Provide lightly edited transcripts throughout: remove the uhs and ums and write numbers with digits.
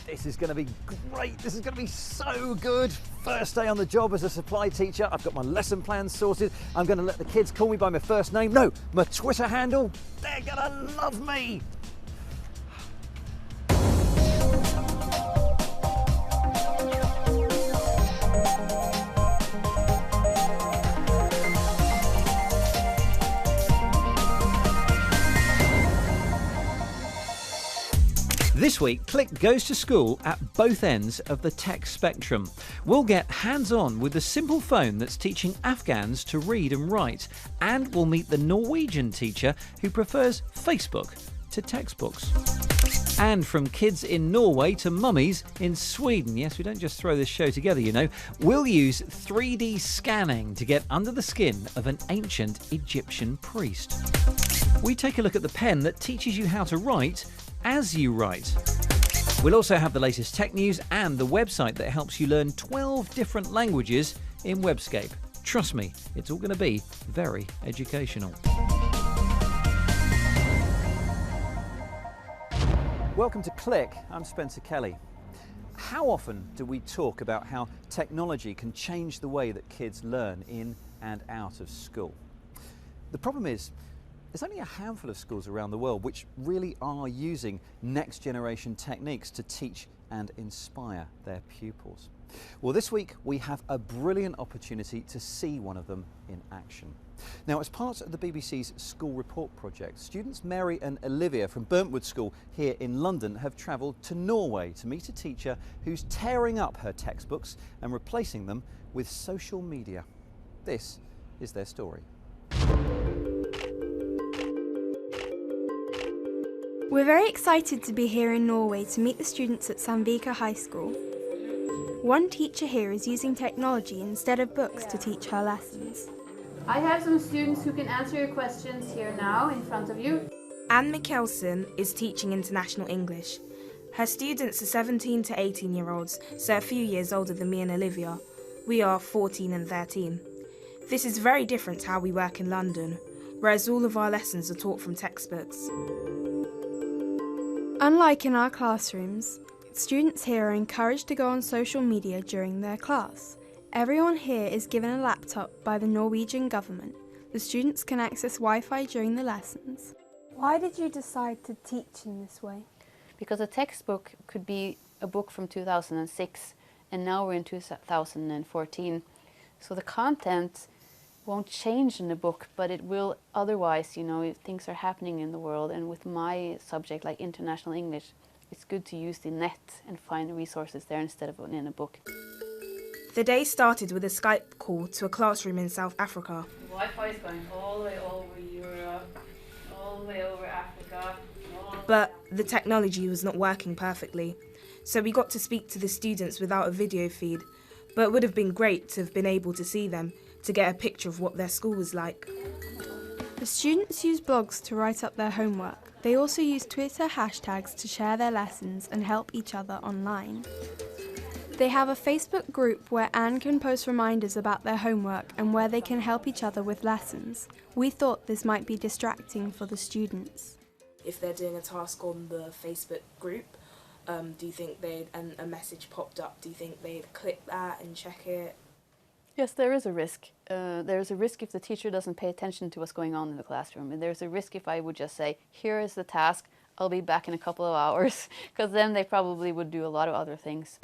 This is going to be great. This is going to be so good. First day on the job as a supply teacher. I've got my lesson plan sorted. I'm going to let the kids call me by my first name. No, my Twitter handle. They're going to love me. This week, Click goes to school at both ends of the tech spectrum. We'll get hands-on with the simple phone that's teaching Afghans to read and write, and we'll meet the Norwegian teacher who prefers Facebook to textbooks. And from kids in Norway to mummies in Sweden, yes, we don't just throw this show together, you know, we'll use 3D scanning to get under the skin of an ancient Egyptian priest. We take a look at the pen that teaches you how to write as you write. We'll also have the latest tech news and the website that helps you learn 12 different languages in Webscape. Trust me, it's all going to be very educational. Welcome to Click. I'm Spencer Kelly. How often do we talk about how technology can change the way that kids learn in and out of school? The problem is, there's only a handful of schools around the world which really are using next generation techniques to teach and inspire their pupils. Well, this week we have a brilliant opportunity to see one of them in action. Now, as part of the BBC's School Report project, students Mary and Olivia from Burntwood School here in London have travelled to Norway to meet a teacher who's tearing up her textbooks and replacing them with social media. This is their story. We're very excited to be here in Norway to meet the students at Sandvika High School. One teacher here is using technology instead of books to teach her lessons. I have some students who can answer your questions here now in front of you. Anne Mikkelsen is teaching International English. Her students are 17 to 18-year-olds, so a few years older than me and Olivia. We are 14 and 13. This is very different to how we work in London, whereas all of our lessons are taught from textbooks. Unlike in our classrooms, students here are encouraged to go on social media during their class. Everyone here is given a laptop by the Norwegian government. The students can access Wi-Fi during the lessons. Why did you decide to teach in this way? Because a textbook could be a book from 2006 and now we're in 2014. So the content won't change in the book, but it will otherwise, you know, if things are happening in the world. And with my subject, like International English, it's good to use the net and find resources there instead of in a book. The day started with a Skype call to a classroom in South Africa. Wi-Fi is going all the way over Europe, all the way over Africa. But the technology was not working perfectly, so we got to speak to the students without a video feed. But it would have been great to have been able to see them, to get a picture of what their school was like. The students use blogs to write up their homework. They also use Twitter hashtags to share their lessons and help each other online. They have a Facebook group where Anne can post reminders about their homework and where they can help each other with lessons. We thought this might be distracting for the students. If they're doing a task on the Facebook group, do you think and a message popped up, do you think they'd click that and check it? Yes, there is a risk. There is a risk if the teacher doesn't pay attention to what's going on in the classroom. And there's a risk if I would just say, here is the task, I'll be back in a couple of hours, because then they probably would do a lot of other things.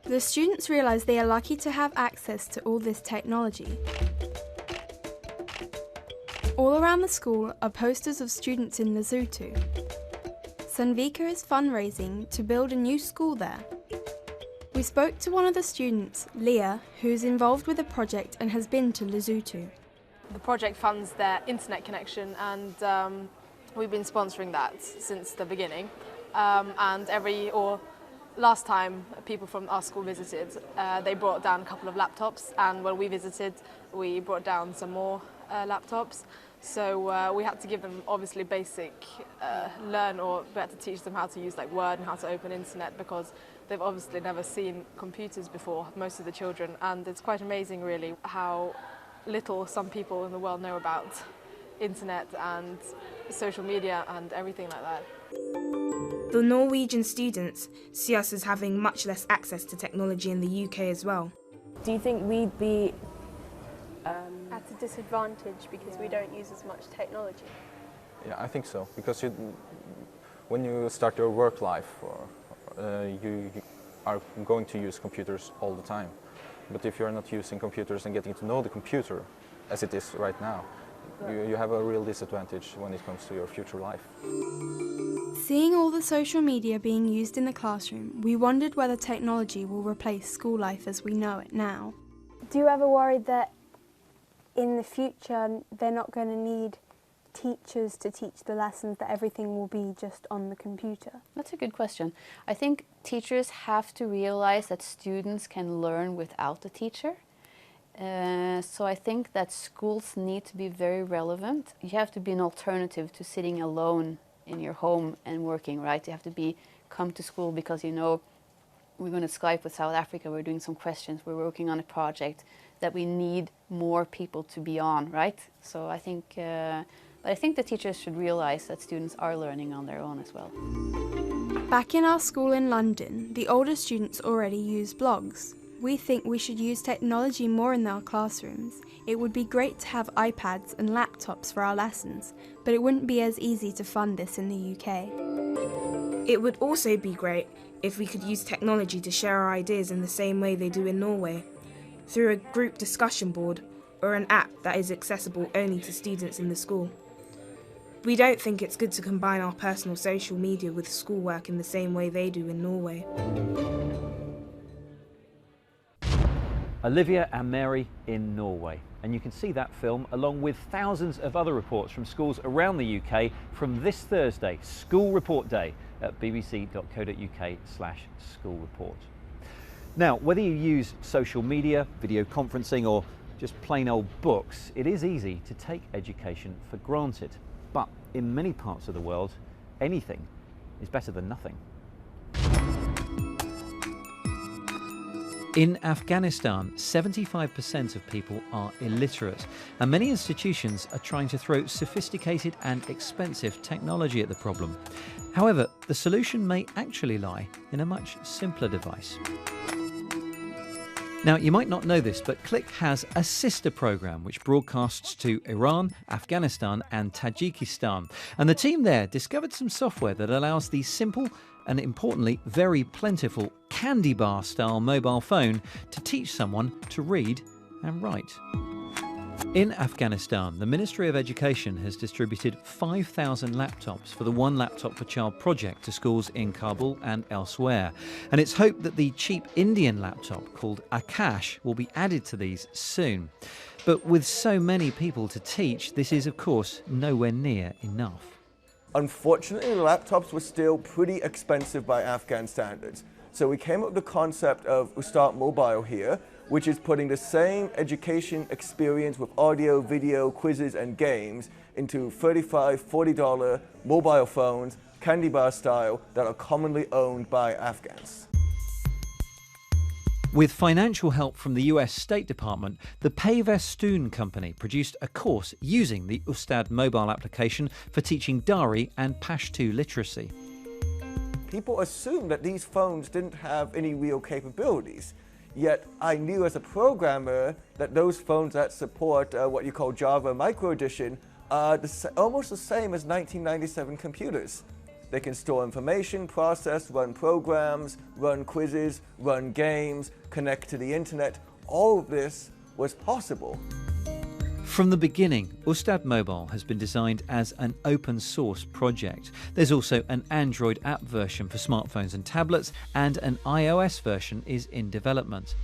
The students realise they are lucky to have access to all this technology. All around the school are posters of students in Lesotho. Sandvika is fundraising to build a new school there. We spoke to one of the students, Leah, who's involved with the project and has been to Lesotho. The project funds their internet connection and we've been sponsoring that since the beginning. Last time people from our school visited, they brought down a couple of laptops, and when we visited, we brought down some more laptops. So we had to give them obviously basic we had to teach them how to use like Word and how to open internet, because they've obviously never seen computers before, most of the children, and it's quite amazing really how little some people in the world know about internet and social media and everything like that. The Norwegian students see us as having much less access to technology in the UK as well. Do you think we'd be At a disadvantage because we don't use as much technology? Yeah, I think so, because when you start your work life, you are going to use computers all the time. But if you're not using computers and getting to know the computer as it is right now, you have a real disadvantage when it comes to your future life. Seeing all the social media being used in the classroom, we wondered whether technology will replace school life as we know it now. Do you ever worry that in the future they're not going to need teachers to teach the lessons, that everything will be just on the computer? That's a good question. I think teachers have to realize that students can learn without a teacher. So I think that schools need to be very relevant. You have to be an alternative to sitting alone in your home and working, right? You have to come to school because you know we're going to Skype with South Africa, we're doing some questions, we're working on a project that we need more people to be on, right? So I think the teachers should realize that students are learning on their own as well. Back in our school in London, the older students already use blogs. We think we should use technology more in our classrooms. It would be great to have iPads and laptops for our lessons, but it wouldn't be as easy to fund this in the UK. It would also be great if we could use technology to share our ideas in the same way they do in Norway, through a group discussion board or an app that is accessible only to students in the school. We don't think it's good to combine our personal social media with schoolwork in the same way they do in Norway. Olivia and Mary in Norway. And you can see that film along with thousands of other reports from schools around the UK from this Thursday, School Report Day, at bbc.co.uk/schoolreport. Now, whether you use social media, video conferencing, or just plain old books, it is easy to take education for granted. But in many parts of the world, anything is better than nothing. In Afghanistan, 75% of people are illiterate, and many institutions are trying to throw sophisticated and expensive technology at the problem. However, the solution may actually lie in a much simpler device. Now, you might not know this, but Click has a sister program which broadcasts to Iran, Afghanistan and Tajikistan. And the team there discovered some software that allows the simple and, importantly, very plentiful candy bar style mobile phone to teach someone to read and write. In Afghanistan, the Ministry of Education has distributed 5,000 laptops for the One Laptop per Child project to schools in Kabul and elsewhere. And it's hoped that the cheap Indian laptop called Akash will be added to these soon. But with so many people to teach, this is, of course, nowhere near enough. Unfortunately, the laptops were still pretty expensive by Afghan standards. So we came up with the concept of Ustad Mobile here, which is putting the same education experience with audio, video, quizzes and games into $35, $40 mobile phones, candy bar style, that are commonly owned by Afghans. With financial help from the US State Department, the Payvestun company produced a course using the Ustad mobile application for teaching Dari and Pashto literacy. People assumed that these phones didn't have any real capabilities. Yet I knew as a programmer that those phones that support what you call Java Micro Edition are almost the same as 1997 computers. They can store information, process, run programs, run quizzes, run games, connect to the internet. All of this was possible. From the beginning, Ustad Mobile has been designed as an open source project. There's also an Android app version for smartphones and tablets, and an iOS version is in development.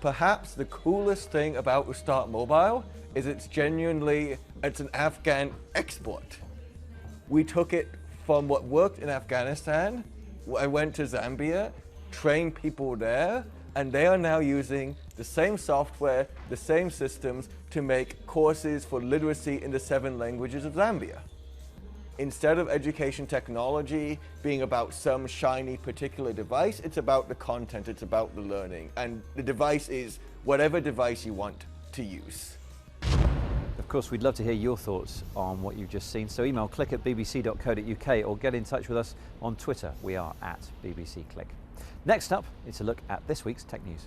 Perhaps the coolest thing about Ustad Mobile is it's an Afghan export. We took it from what worked in Afghanistan. I went to Zambia, trained people there, and they are now using the same software, the same systems to make courses for literacy in the 7 languages of Zambia. Instead of education technology being about some shiny particular device, it's about the content, it's about the learning. And the device is whatever device you want to use. The of course, we'd love to hear your thoughts on what you've just seen. So email click@bbc.co.uk or get in touch with us on Twitter. We are @bbcclick. Next up, it's a look at this week's tech news.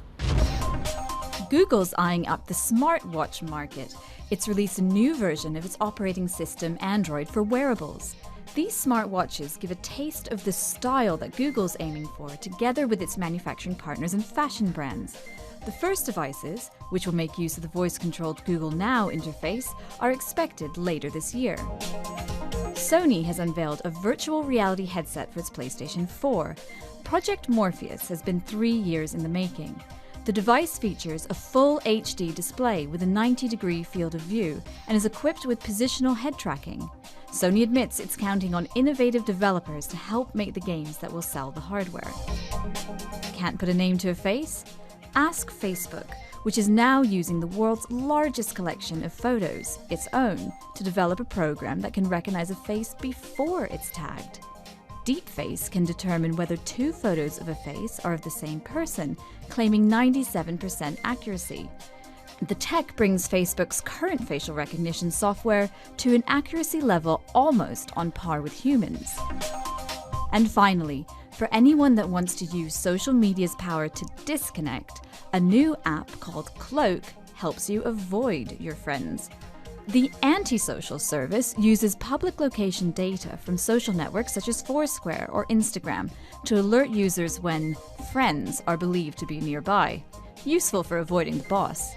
Google's eyeing up the smartwatch market. It's released a new version of its operating system, Android, for wearables. These smartwatches give a taste of the style that Google's aiming for, together with its manufacturing partners and fashion brands. The first devices, which will make use of the voice-controlled Google Now interface, are expected later this year. Sony has unveiled a virtual reality headset for its PlayStation 4. Project Morpheus has been 3 years in the making. The device features a full HD display with a 90-degree field of view and is equipped with positional head tracking. Sony admits it's counting on innovative developers to help make the games that will sell the hardware. Can't put a name to a face? Ask Facebook, which is now using the world's largest collection of photos, its own, to develop a program that can recognize a face before it's tagged. DeepFace can determine whether 2 photos of a face are of the same person, claiming 97% accuracy. The tech brings Facebook's current facial recognition software to an accuracy level almost on par with humans. And finally, for anyone that wants to use social media's power to disconnect, a new app called Cloak helps you avoid your friends. The antisocial service uses public location data from social networks such as Foursquare or Instagram to alert users when friends are believed to be nearby. Useful for avoiding the boss.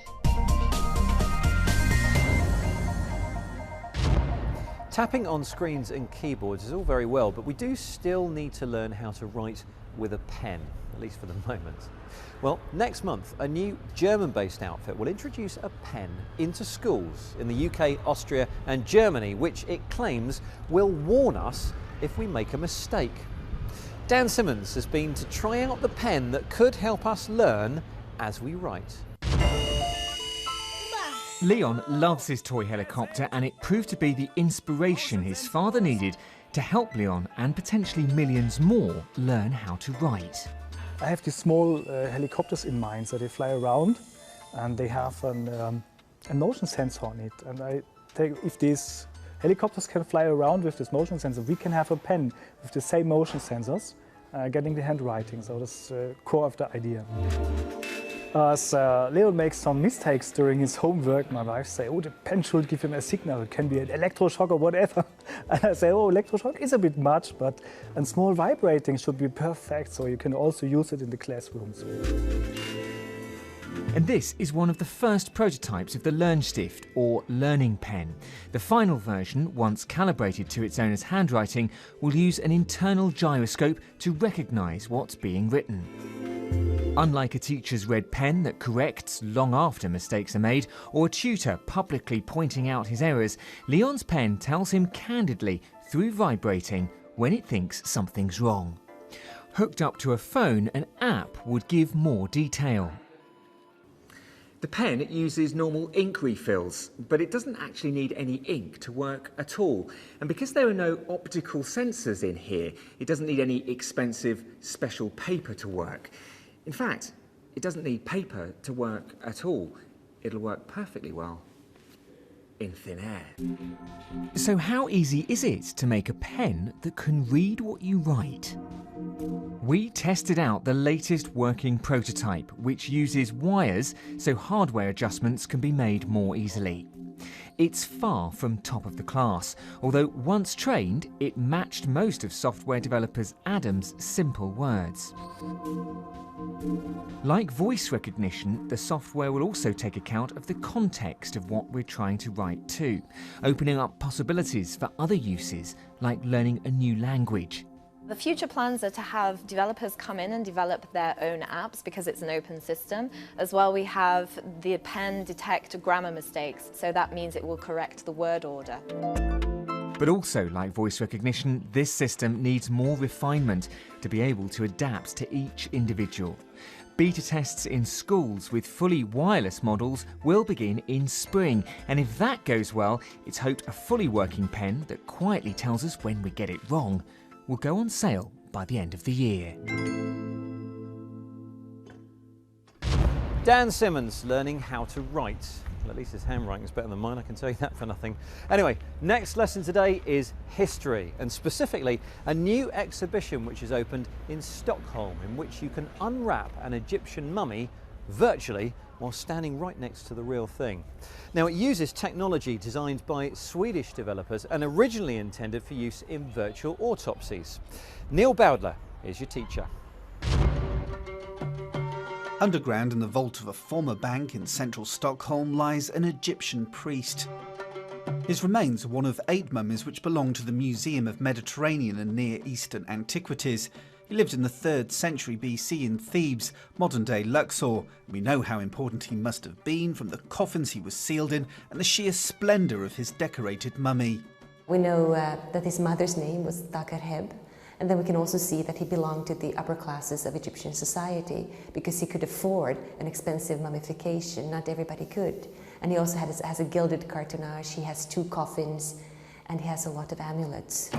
Tapping on screens and keyboards is all very well, but we do still need to learn how to write with a pen, at least for the moment. Well, next month, a new German-based outfit will introduce a pen into schools in the UK, Austria and Germany, which it claims will warn us if we make a mistake. Dan Simmons has been to try out the pen that could help us learn as we write. Leon loves his toy helicopter, and it proved to be the inspiration his father needed to help Leon and potentially millions more learn how to write. I have these small helicopters in mind, so they fly around and they have a motion sensor on it. And I think if these helicopters can fly around with this motion sensor, we can have a pen with the same motion sensors getting the handwriting. So that's the core of the idea. As Leo makes some mistakes during his homework, my wife says, oh, the pen should give him a signal. It can be an electroshock or whatever. And I say, oh, electroshock is a bit much, but a small vibrating should be perfect, so you can also use it in the classrooms. And this is one of the first prototypes of the LearnStift, or learning pen. The final version, once calibrated to its owner's handwriting, will use an internal gyroscope to recognise what's being written. Unlike a teacher's red pen that corrects long after mistakes are made, or a tutor publicly pointing out his errors, Leon's pen tells him candidly, through vibrating, when it thinks something's wrong. Hooked up to a phone, an app would give more detail. The pen uses normal ink refills, but it doesn't actually need any ink to work at all. And because there are no optical sensors in here, it doesn't need any expensive special paper to work. In fact, it doesn't need paper to work at all. It'll work perfectly well in thin air. So how easy is it to make a pen that can read what you write? We tested out the latest working prototype, which uses wires so hardware adjustments can be made more easily. It's far from top of the class, although once trained, it matched most of software developers Adam's simple words. Like voice recognition, the software will also take account of the context of what we're trying to write to, opening up possibilities for other uses, like learning a new language. The future plans are to have developers come in and develop their own apps because it's an open system. As well, we have the pen detect grammar mistakes, so that means it will correct the word order. But also, like voice recognition, this system needs more refinement to be able to adapt to each individual. Beta tests in schools with fully wireless models will begin in spring, and if that goes well, it's hoped a fully working pen that quietly tells us when we get it wrong will go on sale by the end of the year. Dan Simmons learning how to write. Well, at least his handwriting is better than mine, I can tell you that for nothing. Anyway, next lesson today is history, and specifically a new exhibition which is opened in Stockholm, in which you can unwrap an Egyptian mummy virtually while standing right next to the real thing. Now, it uses technology designed by Swedish developers and originally intended for use in virtual autopsies. Neil Bowdler is your teacher. Underground in the vault of a former bank in central Stockholm lies an Egyptian priest. His remains are one of 8 mummies which belong to the Museum of Mediterranean and Near Eastern Antiquities. He lived in the 3rd century BC in Thebes, modern-day Luxor. We know how important he must have been from the coffins he was sealed in and the sheer splendour of his decorated mummy. We know that his mother's name was Taqarheb. And then we can also see that he belonged to the upper classes of Egyptian society because he could afford an expensive mummification. Not everybody could. And he also has a gilded cartonnage, he has 2 coffins, and he has a lot of amulets.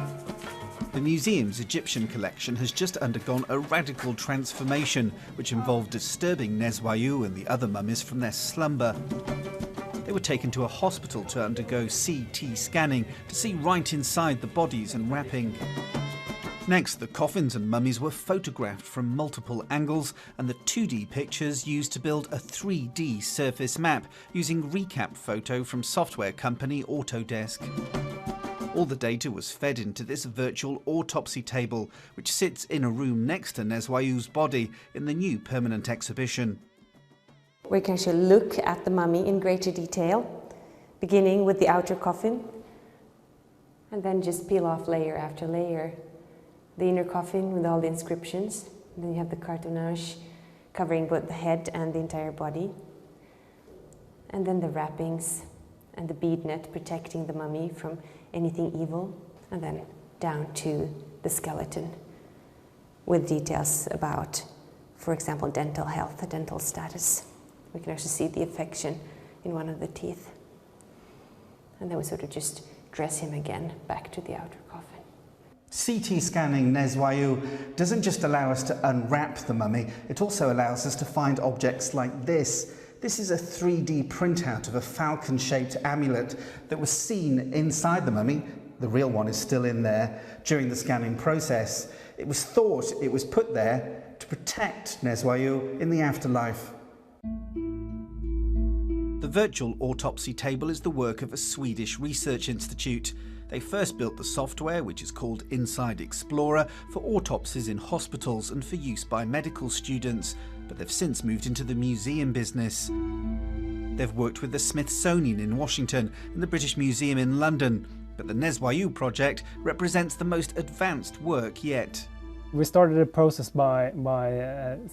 The museum's Egyptian collection has just undergone a radical transformation, which involved disturbing Neswayu and the other mummies from their slumber. They were taken to a hospital to undergo CT scanning to see right inside the bodies and wrapping. Next, the coffins and mummies were photographed from multiple angles and the 2D pictures used to build a 3D surface map using recap photo from software company Autodesk. All the data was fed into this virtual autopsy table, which sits in a room next to Neswayu's body in the new permanent exhibition. We can actually look at the mummy in greater detail, beginning with the outer coffin, and then just peel off layer after layer. The inner coffin with all the inscriptions, and then you have the cartonnage covering both the head and the entire body, and then the wrappings and the bead net protecting the mummy from anything evil, and then down to the skeleton with details about, for example, dental health, the dental status. We can actually see the infection in one of the teeth, and then we sort of just dress him again back to the outer coffin. CT scanning Neswayu doesn't just allow us to unwrap the mummy, it also allows us to find objects like this. This is a 3D printout of a falcon-shaped amulet that was seen inside the mummy. The real one is still in there during the scanning process. It was thought it was put there to protect Neswayu in the afterlife. The virtual autopsy table is the work of a Swedish research institute. They first built the software, which is called Inside Explorer, for autopsies in hospitals and for use by medical students, but they've since moved into the museum business. They've worked with the Smithsonian in Washington and the British Museum in London, but the Neswayu project represents the most advanced work yet. We started a process by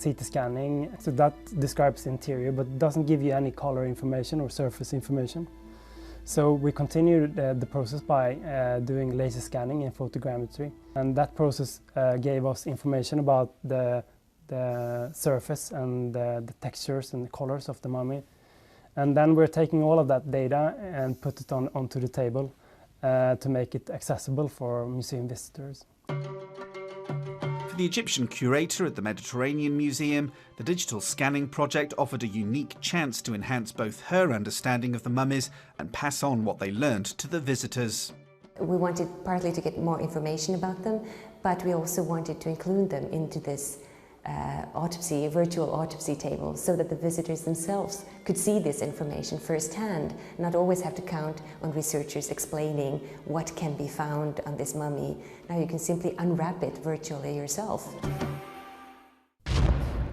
CT scanning, so that describes the interior but doesn't give you any color information or surface information. So we continued the process by doing laser scanning and photogrammetry, and that process gave us information about the surface and the textures and the colors of the mummy. And then we're taking all of that data and put it onto the table to make it accessible for museum visitors. For the Egyptian curator at the Mediterranean Museum, the digital scanning project offered a unique chance to enhance both her understanding of the mummies and pass on what they learned to the visitors. We wanted partly to get more information about them, but we also wanted to include them into this virtual autopsy table, so that the visitors themselves could see this information firsthand, not always have to count on researchers explaining what can be found on this mummy. Now you can simply unwrap it virtually yourself.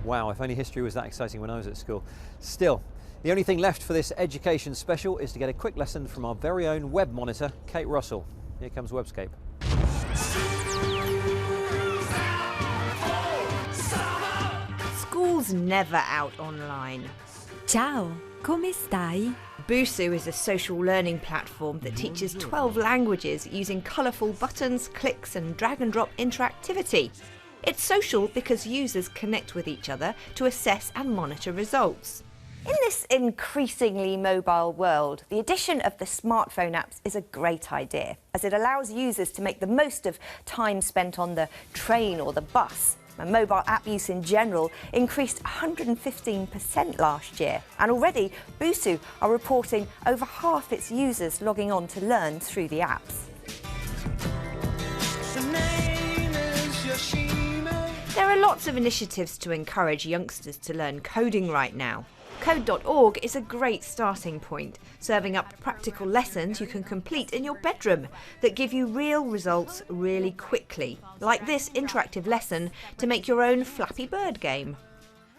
Wow, if only history was that exciting when I was at school. Still, the only thing left for this education special is to get a quick lesson from our very own web monitor, Kate Russell. Here comes Webscape. School's never out online. Ciao, come stai? Busuu is a social learning platform that teaches 12 languages using colourful buttons, clicks and drag-and-drop interactivity. It's social because users connect with each other to assess and monitor results. In this increasingly mobile world, the addition of the smartphone apps is a great idea, as it allows users to make the most of time spent on the train or the bus. And mobile app use in general increased 115% last year. And already, Busuu are reporting over half its users logging on to learn through the apps. There are lots of initiatives to encourage youngsters to learn coding right now. Code.org is a great starting point, serving up practical lessons you can complete in your bedroom that give you real results really quickly, like this interactive lesson to make your own Flappy Bird game.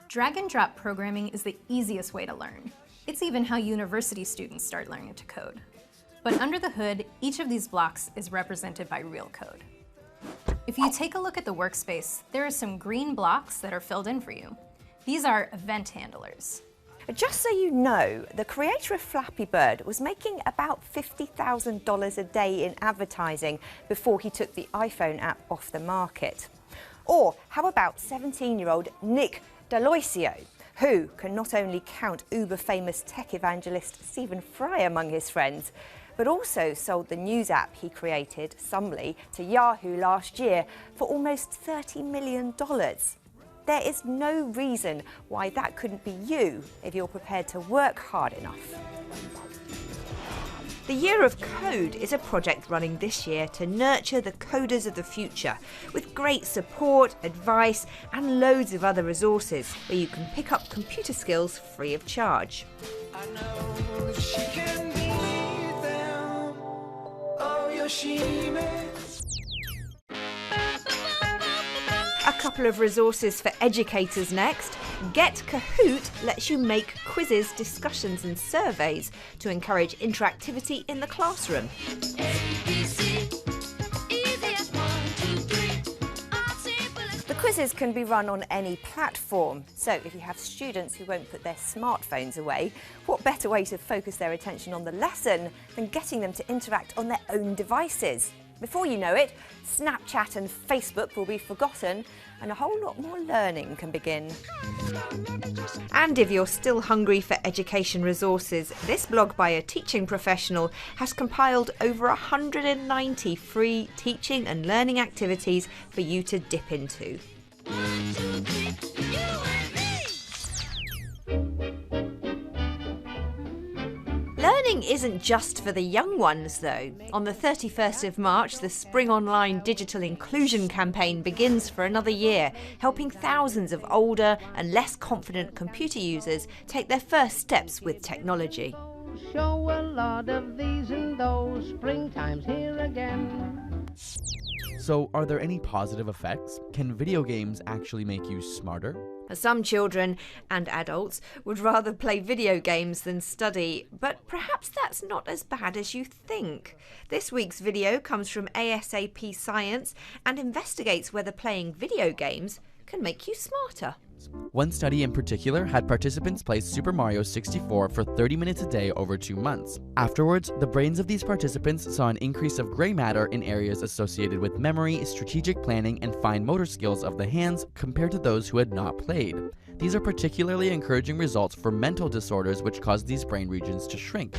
Drag and drop programming is the easiest way to learn. It's even how university students start learning to code. But under the hood, each of these blocks is represented by real code. If you take a look at the workspace, there are some green blocks that are filled in for you. These are event handlers. Just so you know, the creator of Flappy Bird was making about $50,000 a day in advertising before he took the iPhone app off the market. Or how about 17-year-old Nick D'Aloisio, who can not only count uber-famous tech evangelist Stephen Fry among his friends, but also sold the news app he created, Sumbly, to Yahoo last year for almost $30 million. There is no reason why that couldn't be you if you're prepared to work hard enough. The Year of Code is a project running this year to nurture the coders of the future with great support, advice and loads of other resources where you can pick up computer skills free of charge. A couple of resources for educators next. Get Kahoot lets you make quizzes, discussions and surveys to encourage interactivity in the classroom. The quizzes can be run on any platform, so if you have students who won't put their smartphones away, what better way to focus their attention on the lesson than getting them to interact on their own devices? Before you know it, Snapchat and Facebook will be forgotten and a whole lot more learning can begin. And if you're still hungry for education resources, this blog by a teaching professional has compiled over 190 free teaching and learning activities for you to dip into. Learning isn't just for the young ones, though. On the 31st of March, the Spring Online Digital Inclusion Campaign begins for another year, helping thousands of older and less confident computer users take their first steps with technology. Show a lot of these and those, springtime's here again. So, are there any positive effects? Can video games actually make you smarter? Some children and adults would rather play video games than study, but perhaps that's not as bad as you think. This week's video comes from ASAP Science and investigates whether playing video games can make you smarter. One study in particular had participants play Super Mario 64 for 30 minutes a day over 2 months. Afterwards, the brains of these participants saw an increase of gray matter in areas associated with memory, strategic planning, and fine motor skills of the hands compared to those who had not played. These are particularly encouraging results for mental disorders which cause these brain regions to shrink.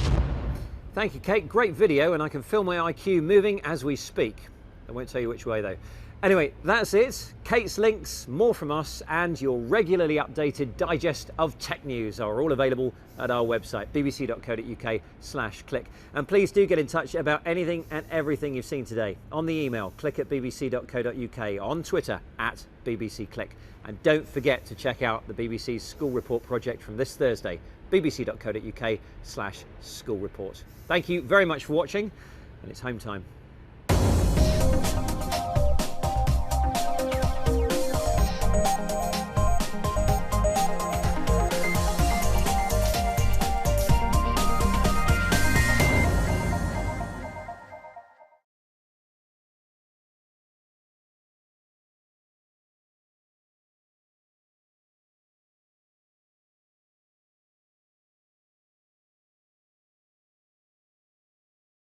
Thank you, Kate. Great video, and I can feel my IQ moving as we speak. I won't tell you which way, though. Anyway, that's it. Kate's links, more from us, and your regularly updated digest of tech news are all available at our website, bbc.co.uk/click. And please do get in touch about anything and everything you've seen today on the email, click@bbc.co.uk, on Twitter, @bbcclick. And don't forget to check out the BBC's School Report project from this Thursday, bbc.co.uk/schoolreport. Thank you very much for watching, and it's home time.